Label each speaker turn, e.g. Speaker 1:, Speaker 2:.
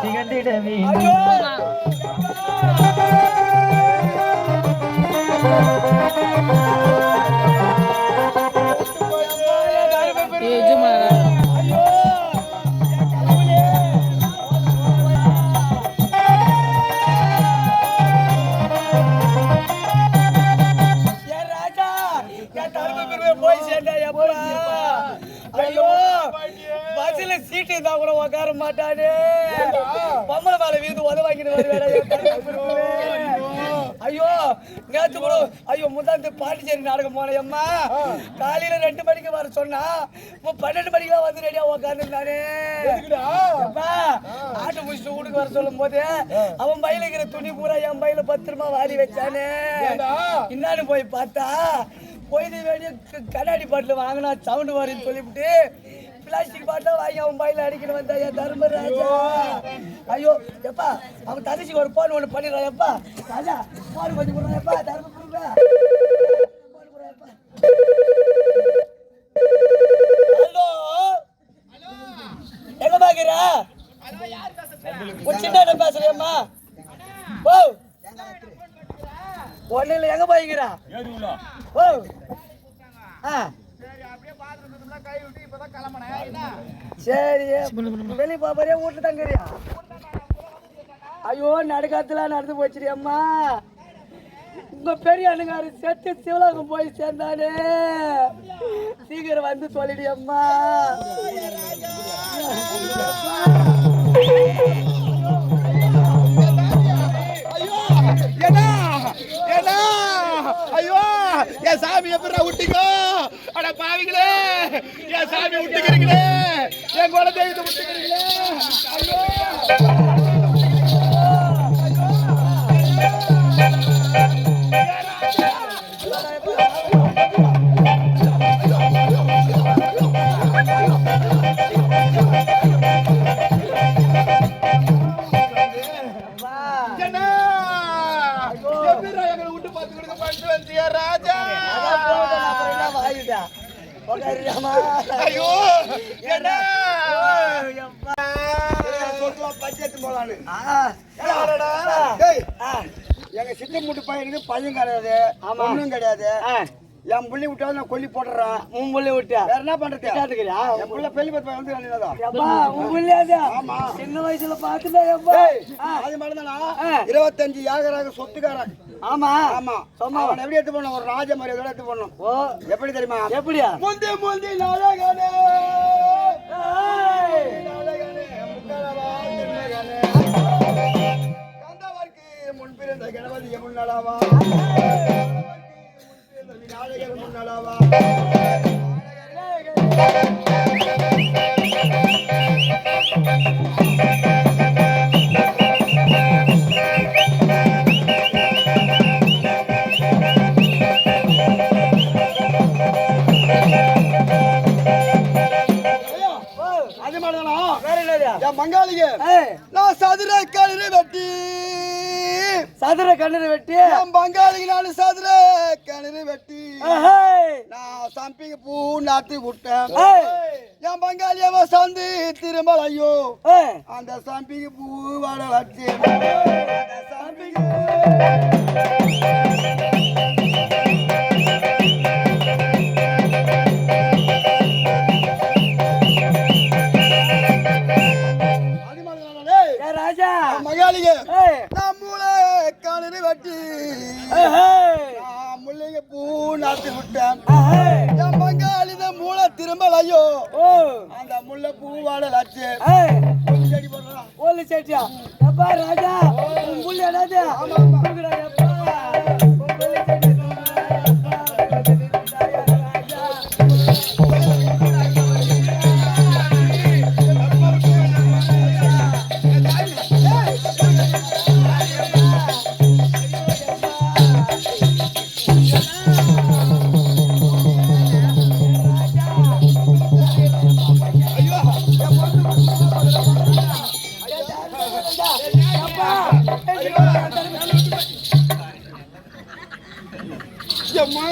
Speaker 1: திகழ்ந்திடவே
Speaker 2: சீட்டு இருந்தா கூட உட்கார மாட்டானே பொம்பளை மேல வீடு உதவாக்கிட்டு ஐயோ நேற்று கூட ஐயோ முந்தாந்து பாண்டிச்சேரி நாடகம் போனேம்மா காலையில 2 மணிக்கு வர சொன்னா 12 மணிக்கு வந்து ரெடியா உட்காந்துருந்தானே ஆட்டு முடிச்சுட்டு வீட்டுக்கு வர சொல்லும் போது அவன் பையில இருக்கிற துணி பூரா என் பையில பத்திரமா வாரி வச்சானே இன்னான்னு போய் பார்த்தா பொய்து வேண்டிய கண்ணாடி பாட்டில் வாங்கினா சவுண்டு வருன்னு சொல்லிவிட்டு பிளாஸ்டிக் பாட்டில் வாங்கி அவன் பையில அடிக்கணும் வந்தா என் தர்மராஜா ஐயோ எப்பா அவன் தங்கச்சிக்கு ஒரு போன் ஒன்று பண்ணிடுறான் எப்பா ராஜா போன் கொஞ்சம் கொடுறான் எப்பா தர்ம கொடுங்க ஹலோ எங்க பாக்குற சின்ன பேசுறியம்மா ஓ ஒண்ணு இல்லை எங்க போய்க்கிறா ஓ சரி வெளியே போறியா வீட்டுல தங்குறியா ஐயோ நடுக்காத்துல நடந்து போச்சுடி அம்மா உங்க பெரிய அண்ணங்காரு செத்து சிவலோகம் போய் சேர்ந்தானே சீக்கிரம் வந்து சொல்லிடி அம்மா
Speaker 3: ஐயோ என் சாமி எப்படா விட்டீங்க அட பாவிங்களே என் சாமி விட்டுக்கிறீங்களே என் குல தெய்வத்தை விட்டுக்கிறீங்களே ஐயோ ஐயோ எங்க சித்த மூட்டு பையனுக்கு பையன் கிடையாது ஒண்ணும் கிடையாது என் புள்ளி விட்டாலும் நான் கொல்லி போட்டுறேன்
Speaker 2: உன் புள்ளி விட்டா
Speaker 3: வேற என்ன பண்றது
Speaker 2: கேட்டுக்கிறியா
Speaker 3: என் புள்ள பெரிய பத்து வந்து
Speaker 2: உன் புள்ளியாதா
Speaker 3: ஆமா
Speaker 2: சின்ன வயசுல பாத்துட்டா
Speaker 3: அது மாதிரிதானா 25 யாகராக சொத்துக்காரன்
Speaker 2: ஆமா
Speaker 3: ஆமா சொன்னா அவன் எப்படி எடுத்து போனோம் ஒரு ராஜ மரியாதை எடுத்து போனோம்
Speaker 2: ஓ
Speaker 3: எப்படி தெரியுமா
Speaker 2: எப்படியா
Speaker 3: முந்தி முந்தி நாடகனே கந்தவர்க்கு முன்பிருந்த கணபதி முன்னலாவா நாடகம் முன்னலாவா மங்காளிக நான் சதுர கண்ணீரை வெட்டி என் பங்காளிக்கு நான் சதுர கண்ணீரை வெட்டி நான் சம்பிங்க பூ நாட்டி விட்டேன் என் பங்காளியவ சந்து திருமல் ஐயோ அந்த சம்பிங்க பூ வாட வச்சு மகாலிக நான் மூளை கண்ணீரை வெட்டி முள்ளைங்க பூ நாட்டி விட்டேன் என் பங்காளித மூளை திரும்பல ஐயோ அந்த முல்லை பூவாட லட்சு செடி போடுறான்
Speaker 2: ஓலி செட்டியா எப்பா ராஜா உன் புள்ளி என்னது
Speaker 3: அம்மா